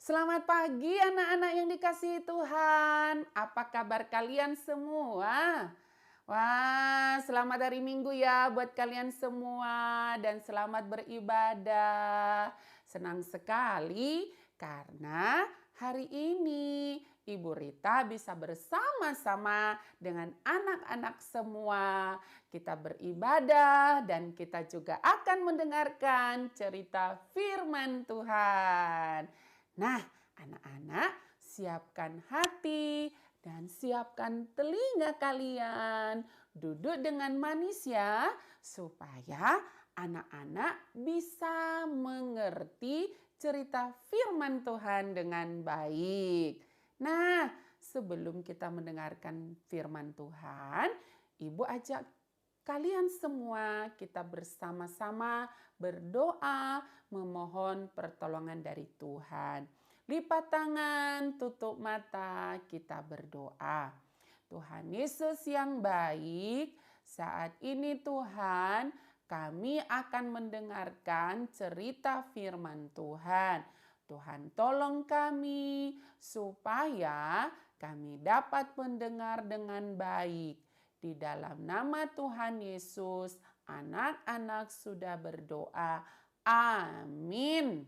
Selamat pagi anak-anak yang dikasihi Tuhan. Apa kabar kalian semua? Wah, selamat hari Minggu ya buat kalian semua dan selamat beribadah. Senang sekali karena hari ini Ibu Rita bisa bersama-sama dengan anak-anak semua. Kita beribadah dan kita juga akan mendengarkan cerita firman Tuhan. Nah, anak-anak, siapkan hati dan siapkan telinga kalian. Duduk dengan manis ya, supaya anak-anak bisa mengerti cerita firman Tuhan dengan baik. Nah, sebelum kita mendengarkan firman Tuhan, Ibu ajak kalian semua kita bersama-sama berdoa memohon pertolongan dari Tuhan. Lipat tangan, tutup mata, kita berdoa. Tuhan Yesus yang baik, saat ini Tuhan, kami akan mendengarkan cerita firman Tuhan. Tuhan tolong kami supaya kami dapat mendengar dengan baik. Di dalam nama Tuhan Yesus, anak-anak sudah berdoa. Amin.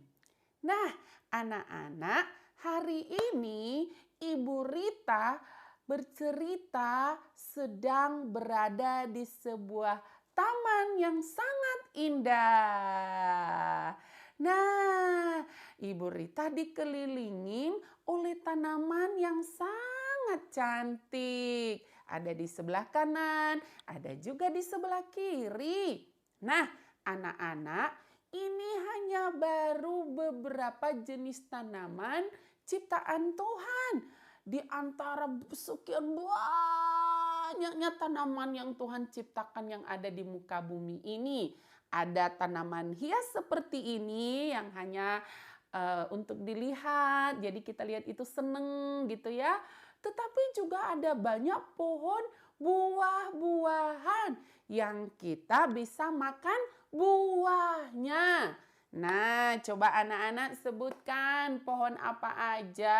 Nah, anak-anak, hari ini Ibu Rita bercerita sedang berada di sebuah taman yang sangat indah. Nah, Ibu Rita dikelilingin oleh tanaman yang sangat cantik. Ada di sebelah kanan, ada juga di sebelah kiri. Nah, anak-anak, ini hanya baru beberapa jenis tanaman ciptaan Tuhan. Di antara sekian banyaknya tanaman yang Tuhan ciptakan yang ada di muka bumi ini. Ada tanaman hias seperti ini yang hanya untuk dilihat. Jadi kita lihat itu seneng gitu ya. Tetapi juga ada banyak pohon buah-buahan yang kita bisa makan buahnya. Nah, coba anak-anak sebutkan pohon apa aja.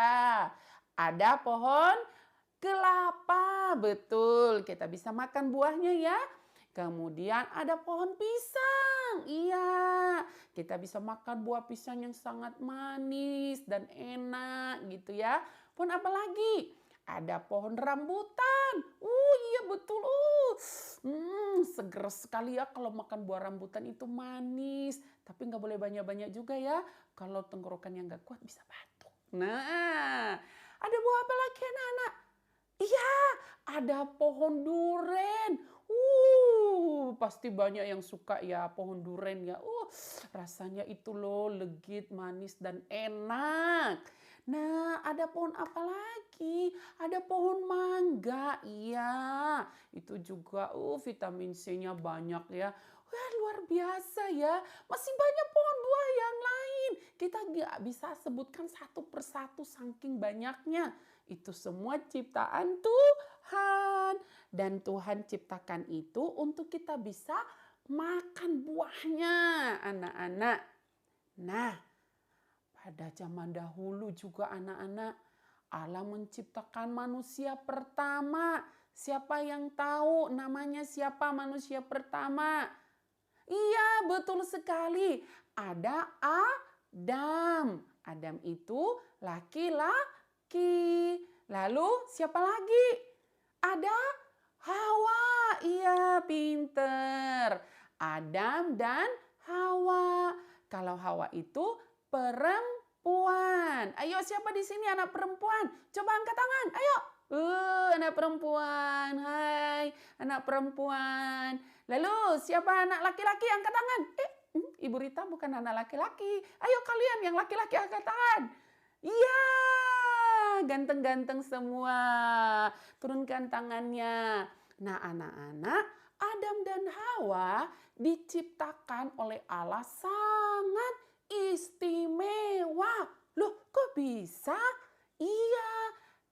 Ada pohon kelapa, betul. Kita bisa makan buahnya ya. Kemudian ada pohon pisang. Iya, kita bisa makan buah pisang yang sangat manis dan enak gitu ya. Pohon apa lagi? Ada pohon rambutan. Iya betul. Seger sekali ya kalau makan buah rambutan itu manis. Tapi nggak boleh banyak-banyak juga ya. Kalau tenggorokannya nggak kuat bisa batuk. Nah, ada buah apa lagi anak-anak? Iya, ada pohon duren. Pasti banyak yang suka ya pohon duren ya. Rasanya itu loh legit, manis dan enak. Nah, ada pohon apa lagi? Ada pohon mangga. Iya, itu juga vitamin C-nya banyak ya. Wah, luar biasa ya. Masih banyak pohon buah yang lain. Kita nggak bisa sebutkan satu persatu saking banyaknya. Itu semua ciptaan Tuhan. Dan Tuhan ciptakan itu untuk kita bisa makan buahnya, anak-anak. Nah, pada zaman dahulu juga anak-anak, Allah menciptakan manusia pertama. Siapa yang tahu namanya siapa manusia pertama? Iya, betul sekali. Ada Adam. Adam itu laki-laki. Lalu siapa lagi? Ada Hawa. Iya, pinter. Adam dan Hawa. Kalau Hawa itu perempuan. Ayo, siapa di sini anak perempuan? Coba angkat tangan. Ayo. Anak perempuan. Hai, anak perempuan. Lalu siapa anak laki-laki? Angkat tangan. Ibu Rita bukan anak laki-laki. Ayo kalian yang laki-laki angkat tangan. Iya, ganteng-ganteng semua. Turunkan tangannya. Nah, anak-anak, Adam dan Hawa diciptakan oleh Allah sangat istimewa. Loh, kok bisa? Iya,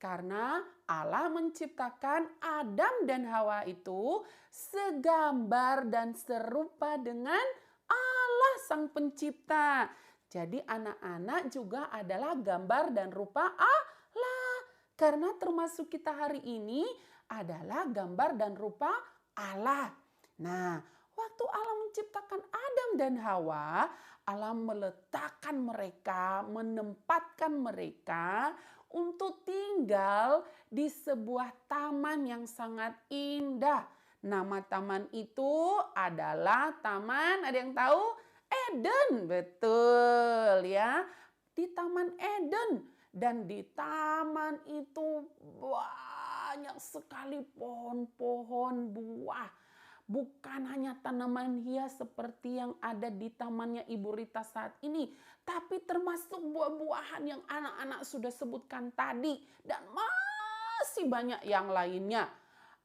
karena Allah menciptakan Adam dan Hawa itu segambar dan serupa dengan Allah Sang Pencipta. Jadi anak-anak juga adalah gambar dan rupa Allah. Karena termasuk kita hari ini adalah gambar dan rupa Allah. Nah, waktu Allah menciptakan Adam dan Hawa, Allah meletakkan mereka, menempatkan mereka untuk tinggal di sebuah taman yang sangat indah. Nama taman itu adalah taman, ada yang tahu? Eden, betul ya. Di Taman Eden. Dan di taman itu banyak sekali pohon-pohon buah. Bukan hanya tanaman hias seperti yang ada di tamannya Ibu Rita saat ini. Tapi termasuk buah-buahan yang anak-anak sudah sebutkan tadi. Dan masih banyak yang lainnya.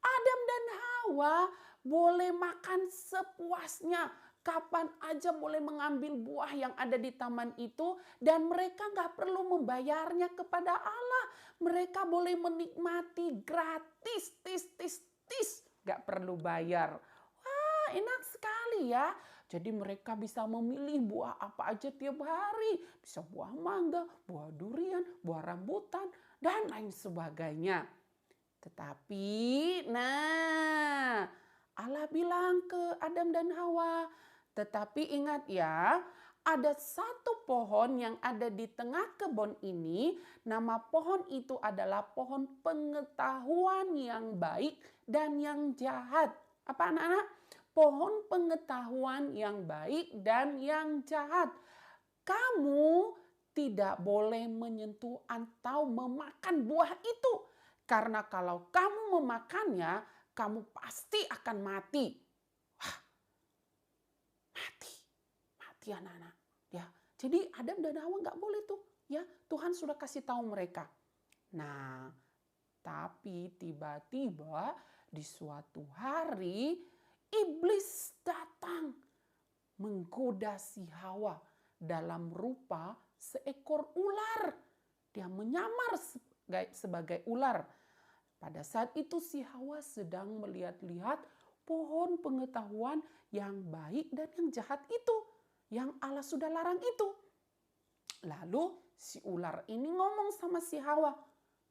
Adam dan Hawa boleh makan sepuasnya. Kapan aja boleh mengambil buah yang ada di taman itu. Dan mereka gak perlu membayarnya kepada Allah. Mereka boleh menikmati gratis. Gak perlu bayar. Wah, enak sekali ya. Jadi mereka bisa memilih buah apa aja tiap hari. Bisa buah mangga, buah durian, buah rambutan, dan lain sebagainya. Tetapi, Allah bilang ke Adam dan Hawa, tetapi ingat ya, ada satu pohon yang ada di tengah kebun ini, nama pohon itu adalah pohon pengetahuan yang baik dan yang jahat. Apa anak-anak? Pohon pengetahuan yang baik dan yang jahat. Kamu tidak boleh menyentuh atau memakan buah itu. Karena kalau kamu memakannya, kamu pasti akan mati. Wah, mati anak-anak. Ya, jadi Adam dan Hawa nggak boleh tuh. Ya, Tuhan sudah kasih tahu mereka. Nah, tapi tiba-tiba di suatu hari iblis datang menggoda si Hawa dalam rupa seekor ular. Dia menyamar sebagai ular. Pada saat itu si Hawa sedang melihat-lihat pohon pengetahuan yang baik dan yang jahat itu. Yang Allah sudah larang itu. Lalu si ular ini ngomong sama si Hawa.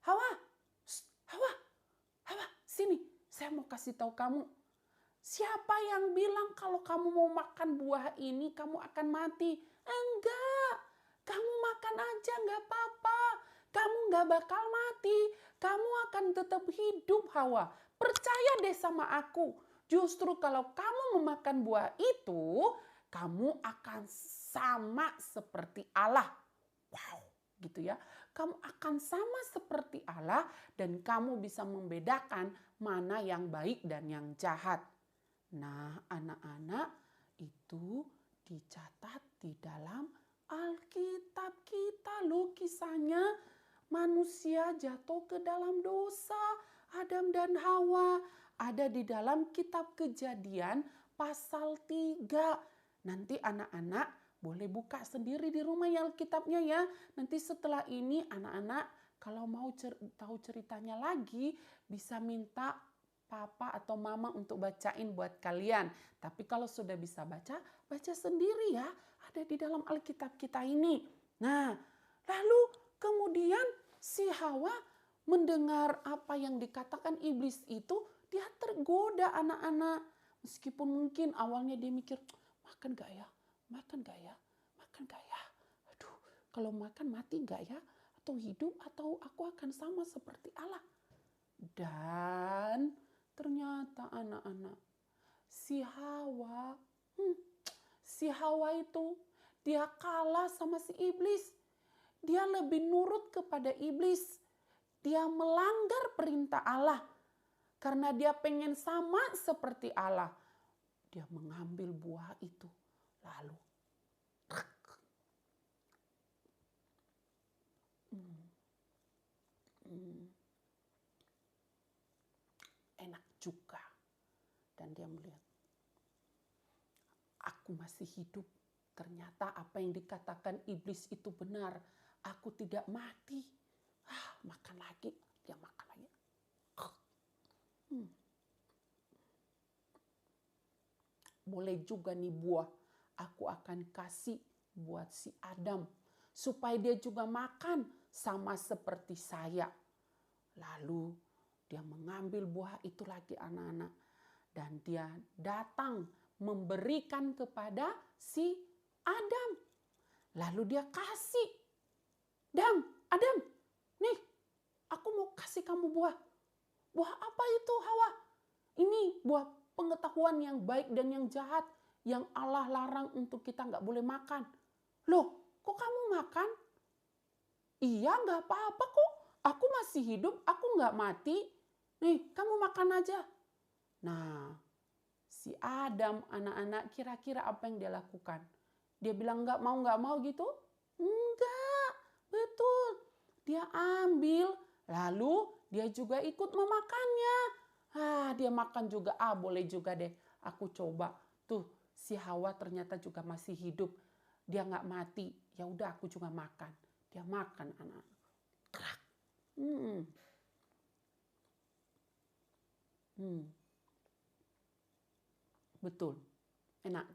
Hawa, sini. Saya mau kasih tahu kamu. Siapa yang bilang kalau kamu mau makan buah ini kamu akan mati? Enggak. Kamu makan aja enggak apa-apa. Kamu enggak bakal mati. Kamu akan tetap hidup, Hawa. Percaya deh sama aku. Justru kalau kamu memakan buah itu, kamu akan sama seperti Allah. Wow, gitu ya. Kamu akan sama seperti Allah dan kamu bisa membedakan mana yang baik dan yang jahat. Nah, anak-anak, itu dicatat di dalam Alkitab kita loh kisahnya. Manusia jatuh ke dalam dosa, Adam dan Hawa. Ada di dalam kitab Kejadian pasal 3. Nanti anak-anak boleh buka sendiri di rumah ya Alkitabnya ya. Nanti setelah ini anak-anak kalau mau tahu ceritanya lagi bisa minta papa atau mama untuk bacain buat kalian. Tapi kalau sudah bisa baca, baca sendiri ya. Ada di dalam Alkitab kita ini. Nah, lalu kemudian si Hawa mendengar apa yang dikatakan iblis itu, dia tergoda anak-anak. Meskipun mungkin awalnya dia mikir, makan gak ya? Makan gak ya? Makan gak ya? Aduh, kalau makan mati gak ya? Atau hidup atau aku akan sama seperti Allah? Dan ternyata anak-anak, si Hawa itu dia kalah sama si iblis. Dia lebih nurut kepada iblis. Dia melanggar perintah Allah. Karena dia pengen sama seperti Allah. Dia mengambil buah itu. Lalu enak juga. Dan dia melihat, aku masih hidup. Ternyata apa yang dikatakan iblis itu benar. Aku tidak mati. Makan lagi. Dia makan lagi. Boleh juga nih buah. Aku akan kasih buat si Adam supaya dia juga makan sama seperti saya. Lalu dia mengambil buah itu lagi anak-anak dan dia datang memberikan kepada si Adam. Lalu dia kasih, Adam, nih aku mau kasih kamu buah. Buah apa itu Hawa? Ini buah pengetahuan yang baik dan yang jahat yang Allah larang untuk kita nggak boleh makan. Loh, kok kamu makan? Iya, nggak apa-apa kok. Aku masih hidup, aku nggak mati. Nih, kamu makan aja. Nah, si Adam anak-anak kira-kira apa yang dia lakukan? Dia bilang nggak mau gitu? Enggak, betul. Dia ambil, lalu dia juga ikut memakannya. Dia makan juga, boleh juga deh. Aku coba. Tuh, si Hawa ternyata juga masih hidup. Dia nggak mati. Ya udah aku juga makan. Dia makan anak-anak. Kerak. Betul. Enak.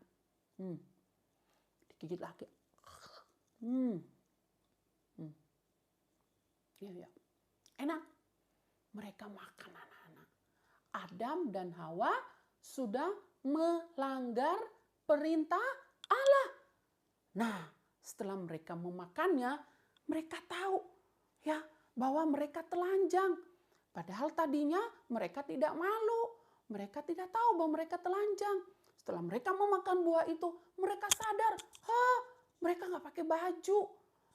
Digigit lagi. Ya. Enak. Mereka makan anak-anak. Adam dan Hawa sudah melanggar perintah Allah. Nah, setelah mereka memakannya, mereka tahu ya bahwa mereka telanjang. Padahal tadinya mereka tidak malu. Mereka tidak tahu bahwa mereka telanjang. Setelah mereka memakan buah itu, mereka sadar, mereka nggak pakai baju.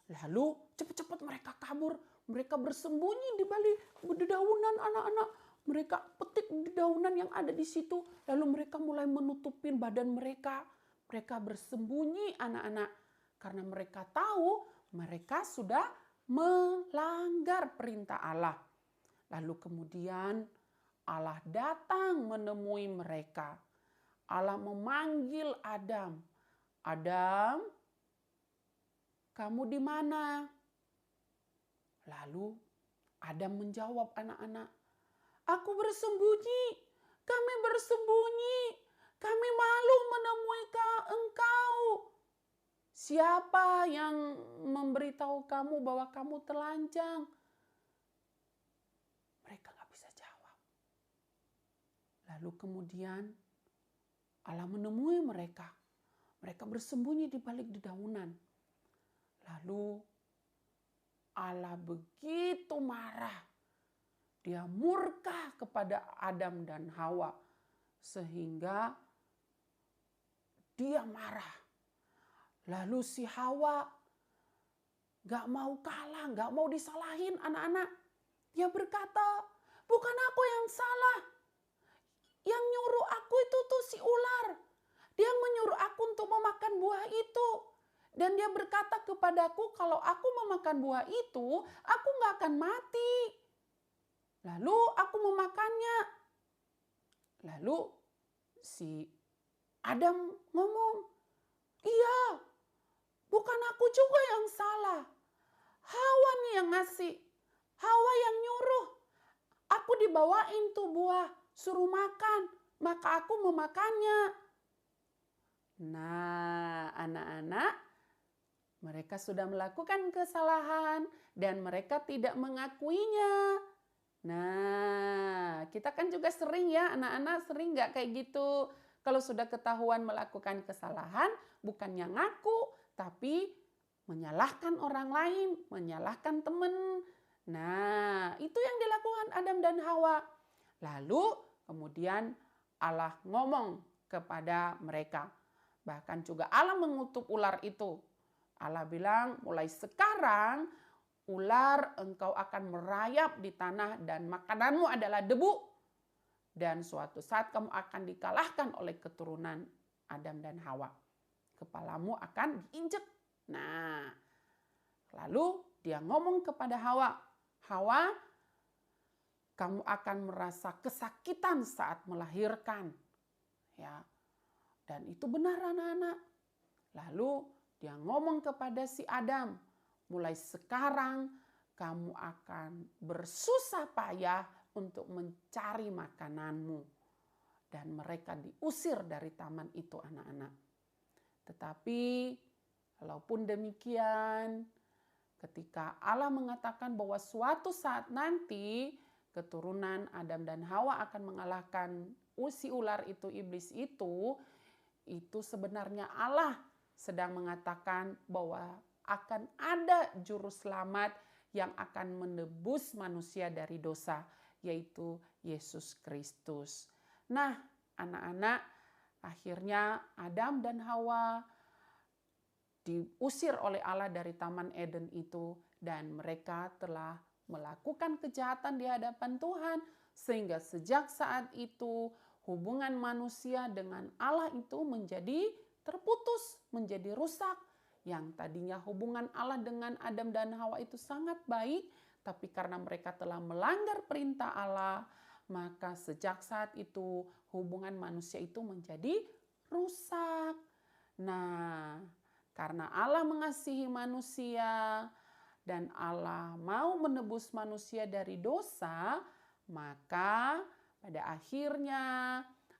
Lalu cepat-cepat mereka kabur. Mereka bersembunyi di balik dedaunan anak-anak. Mereka petik dedaunan yang ada di situ. Lalu mereka mulai menutupin badan mereka. Mereka bersembunyi anak-anak. Karena mereka tahu mereka sudah melanggar perintah Allah. Lalu kemudian Allah datang menemui mereka. Allah memanggil Adam. Adam, kamu di mana? Lalu Adam menjawab anak-anak, aku bersembunyi, kami bersembunyi, kami malu menemui engkau. Siapa yang memberitahu kamu bahwa kamu telanjang? Mereka gak bisa jawab. Lalu kemudian Allah menemui mereka. Mereka bersembunyi di balik dedaunan. Lalu Allah begitu marah. Dia murka kepada Adam dan Hawa. Sehingga dia marah. Lalu si Hawa gak mau kalah, gak mau disalahin anak-anak. Dia berkata, bukan aku yang salah. Yang nyuruh aku itu tuh si ular. Dia menyuruh aku untuk memakan buah itu. Dan dia berkata kepadaku, kalau aku memakan buah itu, aku gak akan mati. Lalu aku memakannya. Lalu si Adam ngomong, iya, bukan aku juga yang salah. Hawa nih yang ngasih. Hawa yang nyuruh. Aku dibawain tuh buah, suruh makan. Maka aku memakannya. Nah, anak-anak, mereka sudah melakukan kesalahan dan mereka tidak mengakuinya. Nah, kita kan juga sering ya, anak-anak sering nggak kayak gitu. Kalau sudah ketahuan melakukan kesalahan, bukannya ngaku, tapi menyalahkan orang lain, menyalahkan teman. Nah, itu yang dilakukan Adam dan Hawa. Lalu kemudian Allah ngomong kepada mereka. Bahkan juga Allah mengutuk ular itu. Allah bilang, mulai sekarang ular engkau akan merayap di tanah dan makananmu adalah debu. Dan suatu saat kamu akan dikalahkan oleh keturunan Adam dan Hawa. Kepalamu akan diinjek. Nah, lalu dia ngomong kepada Hawa, Hawa, kamu akan merasa kesakitan saat melahirkan. Ya. Dan itu benar anak-anak. Lalu dia ngomong kepada si Adam, mulai sekarang kamu akan bersusah payah untuk mencari makananmu. Dan mereka diusir dari taman itu anak-anak. Tetapi Walaupun demikian, ketika Allah mengatakan bahwa suatu saat nanti keturunan Adam dan Hawa akan mengalahkan si ular itu, iblis itu sebenarnya Allah sedang mengatakan bahwa akan ada juru selamat yang akan menebus manusia dari dosa, yaitu Yesus Kristus. Nah, anak-anak, akhirnya Adam dan Hawa diusir oleh Allah dari Taman Eden itu, dan mereka telah melakukan kejahatan di hadapan Tuhan, sehingga sejak saat itu hubungan manusia dengan Allah itu menjadi terputus, menjadi rusak. Yang tadinya hubungan Allah dengan Adam dan Hawa itu sangat baik, tapi karena mereka telah melanggar perintah Allah, maka sejak saat itu hubungan manusia itu menjadi rusak. Nah, karena Allah mengasihi manusia dan Allah mau menebus manusia dari dosa, maka pada akhirnya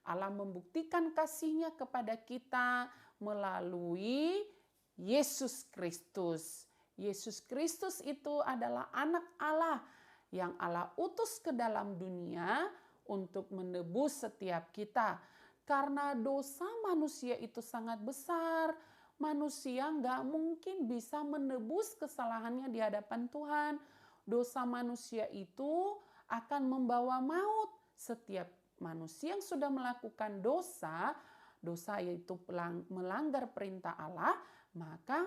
Allah membuktikan kasih-Nya kepada kita melalui Yesus Kristus. Yesus Kristus itu adalah anak Allah yang Allah utus ke dalam dunia untuk menebus setiap kita. Karena dosa manusia itu sangat besar, manusia nggak mungkin bisa menebus kesalahannya di hadapan Tuhan. Dosa manusia itu akan membawa maut. Setiap manusia yang sudah melakukan dosa yaitu melanggar perintah Allah, maka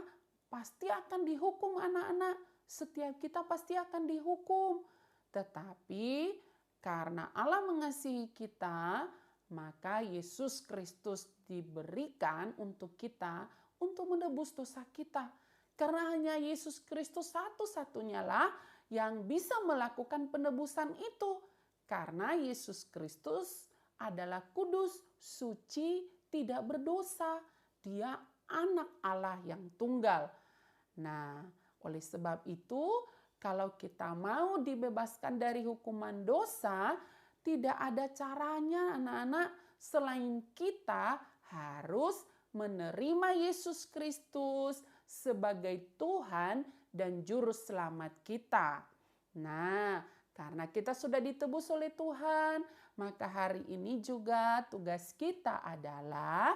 pasti akan dihukum anak-anak. Setiap kita pasti akan dihukum. Tetapi karena Allah mengasihi kita, maka Yesus Kristus diberikan untuk kita untuk menebus dosa kita. Karena hanya Yesus Kristus satu-satunya lah yang bisa melakukan penebusan itu. Karena Yesus Kristus adalah kudus, suci, tidak berdosa. Dia anak Allah yang tunggal. Nah, oleh sebab itu, kalau kita mau dibebaskan dari hukuman dosa, tidak ada caranya anak-anak selain kita harus menerima Yesus Kristus sebagai Tuhan dan Juru Selamat kita. Nah, karena kita sudah ditebus oleh Tuhan, maka hari ini juga tugas kita adalah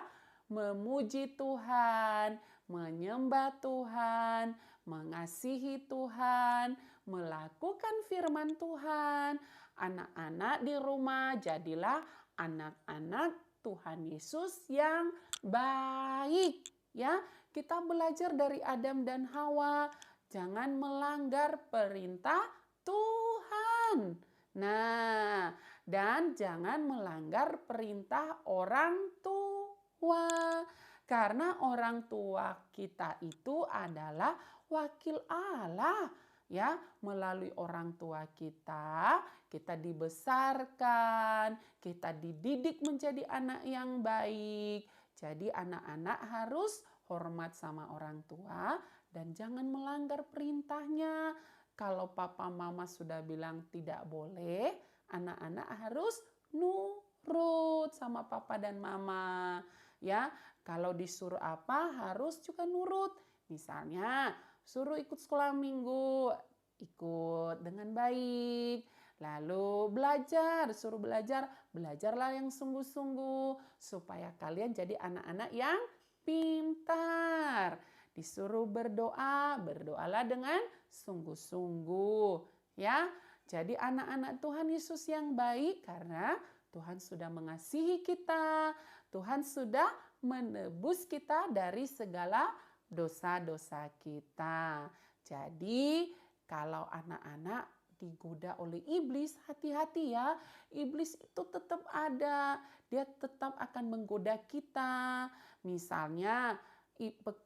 memuji Tuhan, menyembah Tuhan, mengasihi Tuhan, melakukan firman Tuhan. Anak-anak di rumah, jadilah anak-anak Tuhan Yesus yang baik. Ya, kita belajar dari Adam dan Hawa, jangan melanggar perintah Tuhan. Nah, dan jangan melanggar perintah orang tua. Karena orang tua kita itu adalah wakil Allah. Ya, melalui orang tua kita dibesarkan, kita dididik menjadi anak yang baik. Jadi anak-anak harus hormat sama orang tua dan jangan melanggar perintahnya. Kalau papa mama sudah bilang tidak boleh, anak-anak harus nurut sama papa dan mama. Ya, kalau disuruh apa harus juga nurut. Misalnya suruh ikut sekolah minggu, ikut dengan baik. Lalu belajar, suruh belajar, belajarlah yang sungguh-sungguh supaya kalian jadi anak-anak yang pintar. Disuruh berdoa, berdoalah dengan sungguh-sungguh, ya. Jadi anak-anak Tuhan Yesus yang baik karena Tuhan sudah mengasihi kita, Tuhan sudah menebus kita dari segala dosa-dosa kita. Jadi kalau anak-anak digoda oleh iblis, hati-hati ya. Iblis itu tetap ada. Dia tetap akan menggoda kita. Misalnya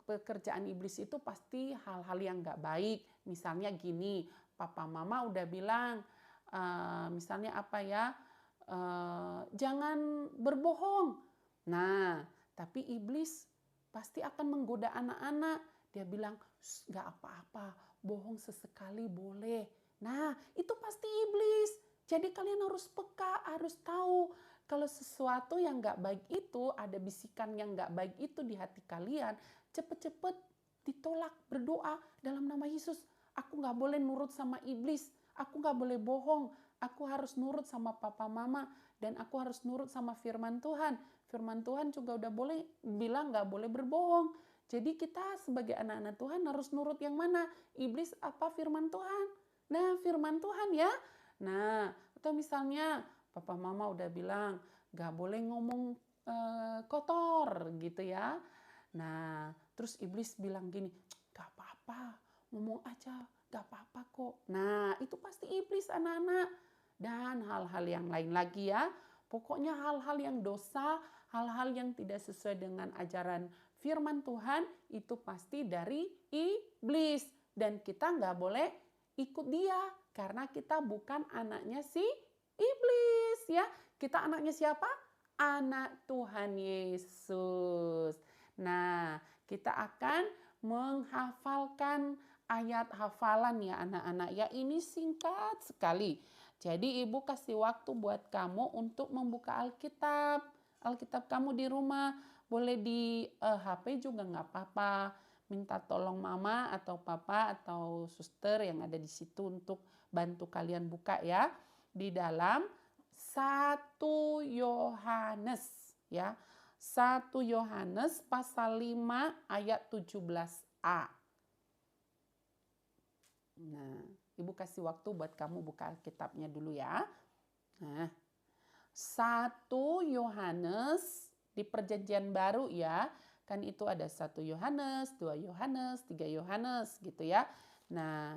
pekerjaan iblis itu pasti hal-hal yang gak baik. Misalnya gini, papa mama udah bilang, misalnya apa ya, jangan berbohong. Nah, tapi iblis pasti akan menggoda anak-anak. Dia bilang, gak apa-apa, bohong sesekali boleh. Nah, itu pasti iblis. Jadi kalian harus peka, harus tahu kalau sesuatu yang gak baik itu, ada bisikan yang gak baik itu di hati kalian, cepet-cepet ditolak, berdoa dalam nama Yesus. Aku gak boleh nurut sama iblis, aku gak boleh bohong, aku harus nurut sama papa mama, dan aku harus nurut sama firman Tuhan. Firman Tuhan juga udah boleh bilang gak boleh berbohong. Jadi kita sebagai anak-anak Tuhan harus nurut yang mana? Iblis apa firman Tuhan? Nah, firman Tuhan ya. Nah, atau misalnya papa mama udah bilang gak boleh ngomong kotor gitu ya. Nah, terus iblis bilang gini, gak apa-apa, ngomong aja, gak apa-apa kok. Nah, itu pasti iblis anak-anak. Dan hal-hal yang lain lagi ya. Pokoknya hal-hal yang dosa, hal-hal yang tidak sesuai dengan ajaran firman Tuhan, itu pasti dari iblis. Dan kita gak boleh ikut dia, karena kita bukan anaknya si iblis ya. Kita anaknya siapa? Anak Tuhan Yesus. Nah, kita akan menghafalkan ayat hafalan ya anak-anak ya. Ini singkat sekali. Jadi ibu kasih waktu buat kamu untuk membuka Alkitab. Alkitab kamu di rumah. Boleh di HP juga nggak apa-apa. Minta tolong mama atau papa atau suster yang ada di situ untuk bantu kalian buka ya. Di dalam 1 Yohanes ya. 1 Yohanes pasal 5 ayat 17a. Nah, ibu kasih waktu buat kamu buka Alkitabnya dulu ya. Nah, 1 Yohanes di perjanjian baru ya. Kan itu ada 1 Yohanes, 2 Yohanes, 3 Yohanes gitu ya. Nah,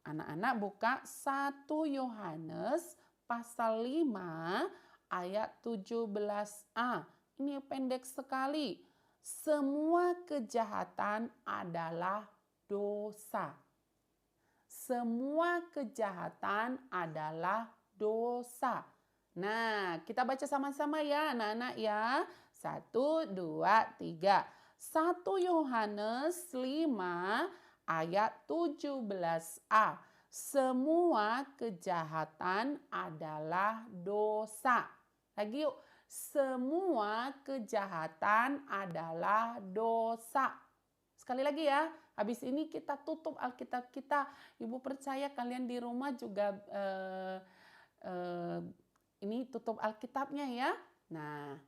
anak-anak buka 1 Yohanes pasal 5 ayat 17a. Ini pendek sekali. Semua kejahatan adalah dosa. Semua kejahatan adalah dosa. Nah, kita baca sama-sama ya anak-anak ya. 1, 2, 3. 1 Yohanes 5 ayat 17a. Semua kejahatan adalah dosa. Lagi yuk. Semua kejahatan adalah dosa. Sekali lagi ya, habis ini kita tutup Alkitab kita. Ibu percaya kalian di rumah juga ini tutup Alkitabnya ya. Nah,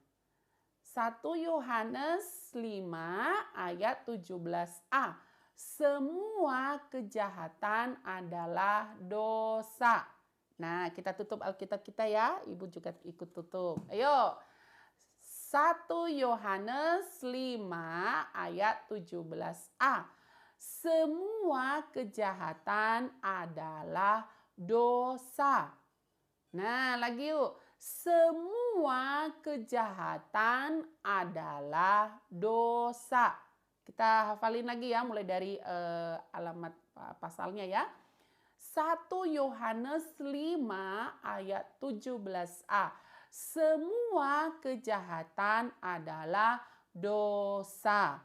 1 Yohanes 5 ayat 17a. Semua kejahatan adalah dosa. Nah, kita tutup Alkitab kita ya. Ibu juga ikut tutup. Ayo. 1 Yohanes 5 ayat 17a. Semua kejahatan adalah dosa. Nah, lagi yuk. Semua kejahatan adalah dosa. Kita hafalin lagi ya, mulai dari alamat pasalnya ya. 1 Yohanes 5 ayat 17a. Semua kejahatan adalah dosa.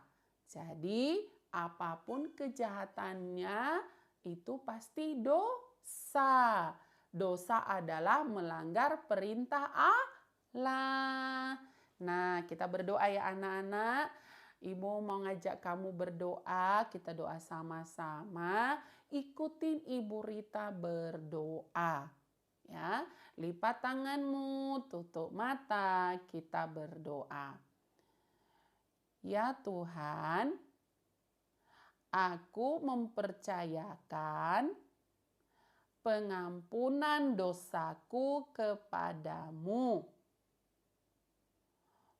Jadi apapun kejahatannya itu pasti dosa. Dosa adalah melanggar perintah Allah. Nah, kita berdoa ya anak-anak. Ibu mau ngajak kamu berdoa, kita doa sama-sama. Ikutin Ibu Rita berdoa. Ya, lipat tanganmu, tutup mata, kita berdoa. Ya Tuhan, aku mempercayakan pengampunan dosaku kepadamu.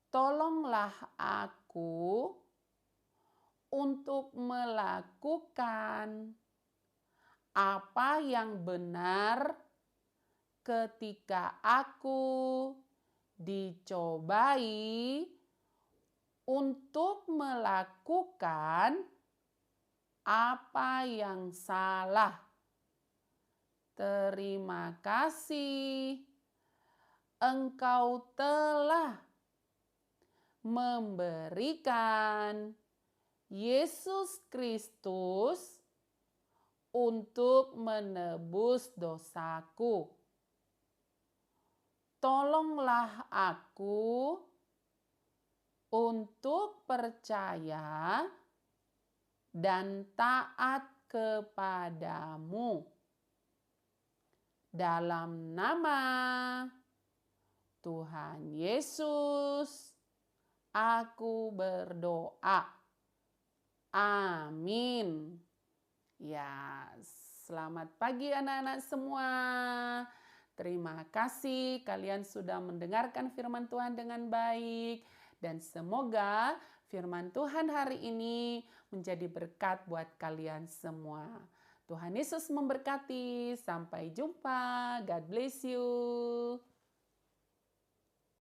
Tolonglah aku untuk melakukan apa yang benar ketika aku dicobai untuk melakukan apa yang salah. Terima kasih, Engkau telah memberikan Yesus Kristus untuk menebus dosaku. Tolonglah aku untuk percaya dan taat kepadamu. Dalam nama Tuhan Yesus, aku berdoa. Amin. Ya, selamat pagi anak-anak semua. Terima kasih kalian sudah mendengarkan firman Tuhan dengan baik. Dan semoga firman Tuhan hari ini menjadi berkat buat kalian semua. Tuhan Yesus memberkati. Sampai jumpa. God bless you.